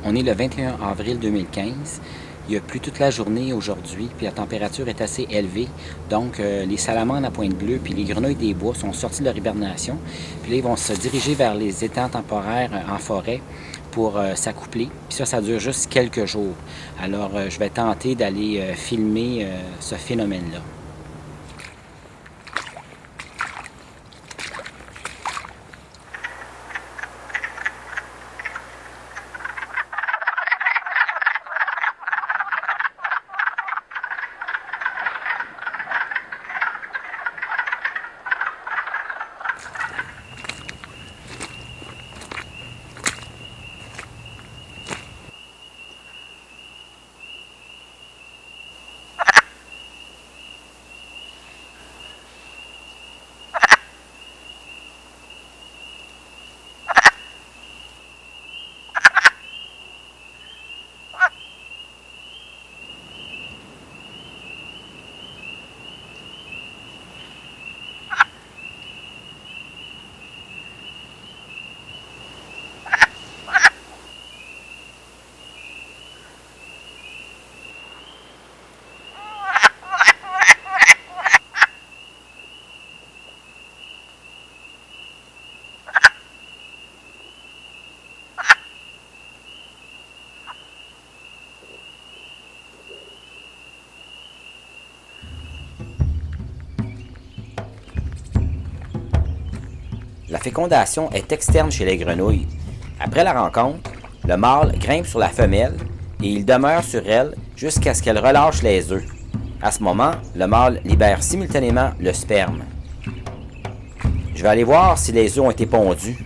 On est le 21 avril 2015. Il a plu toute la journée aujourd'hui, puis la température est assez élevée. Donc, les salamandres à pointe bleue puis les grenouilles des bois sont sortis de leur hibernation. Puis là, ils vont se diriger vers les étangs temporaires en forêt pour s'accoupler. Puis ça dure juste quelques jours. Alors, je vais tenter d'aller filmer ce phénomène-là. La fécondation est externe chez les grenouilles. Après la rencontre, le mâle grimpe sur la femelle et il demeure sur elle jusqu'à ce qu'elle relâche les œufs. À ce moment, le mâle libère simultanément le sperme. Je vais aller voir si les œufs ont été pondus.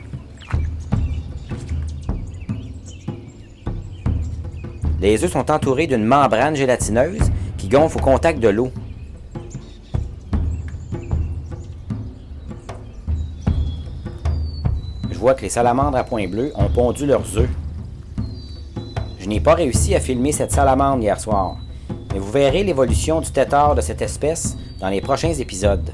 Les œufs sont entourés d'une membrane gélatineuse qui gonfle au contact de l'eau. Je vois que les salamandres à pointe bleue ont pondu leurs œufs. Je n'ai pas réussi à filmer cette salamandre hier soir, mais vous verrez l'évolution du tétard de cette espèce dans les prochains épisodes.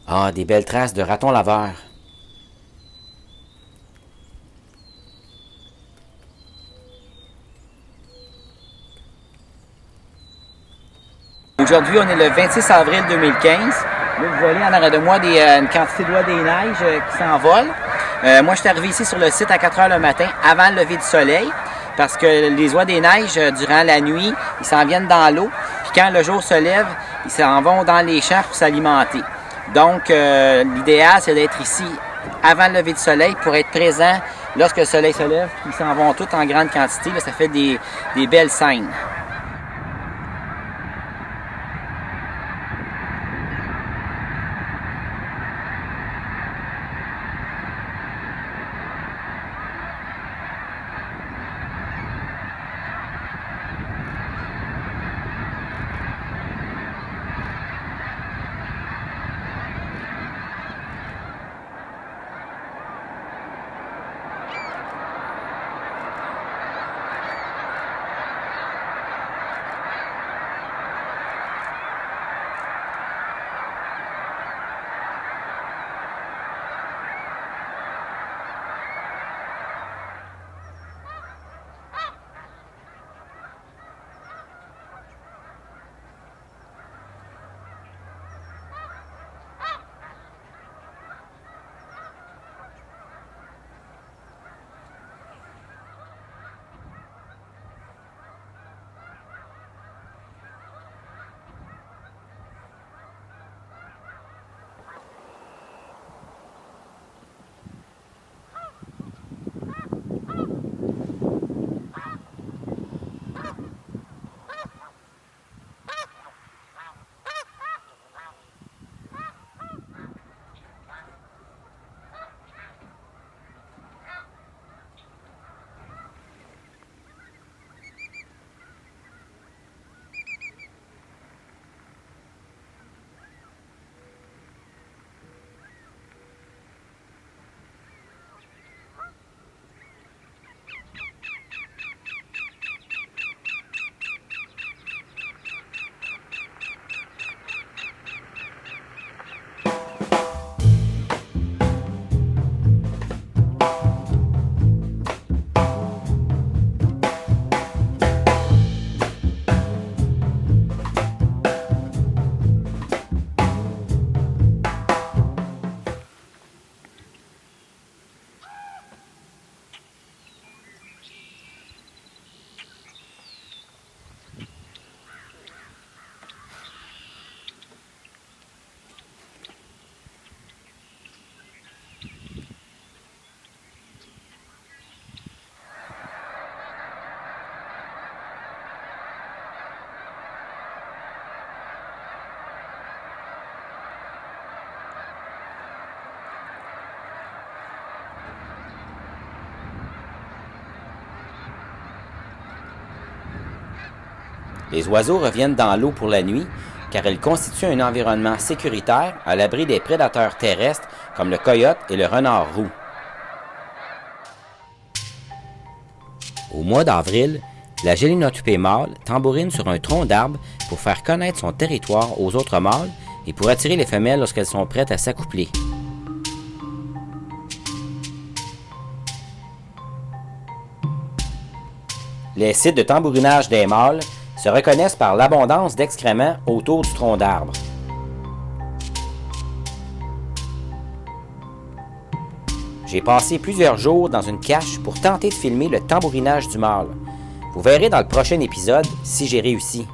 Ah, des belles traces de ratons laveurs. Aujourd'hui, on est le 26 avril 2015. Là, vous voyez en arrière de moi une quantité d'oies des neiges qui s'envolent. Moi, je suis arrivé ici sur le site à 4 heures le matin, avant le lever du soleil, parce que les oies des neiges, durant la nuit, ils s'en viennent dans l'eau. Puis quand le jour se lève, ils s'en vont dans les champs pour s'alimenter. Donc, l'idéal, c'est d'être ici avant le lever du soleil pour être présent lorsque le soleil se lève. Ils s'en vont tous en grande quantité. Là, ça fait des belles scènes. Les oiseaux reviennent dans l'eau pour la nuit car ils constituent un environnement sécuritaire à l'abri des prédateurs terrestres comme le coyote et le renard roux. Au mois d'avril, la Gélinotupé mâle tambourine sur un tronc d'arbre pour faire connaître son territoire aux autres mâles et pour attirer les femelles lorsqu'elles sont prêtes à s'accoupler. Les sites de tambourinage des mâles se reconnaissent par l'abondance d'excréments autour du tronc d'arbre. J'ai passé plusieurs jours dans une cache pour tenter de filmer le tambourinage du mâle. Vous verrez dans le prochain épisode si j'ai réussi.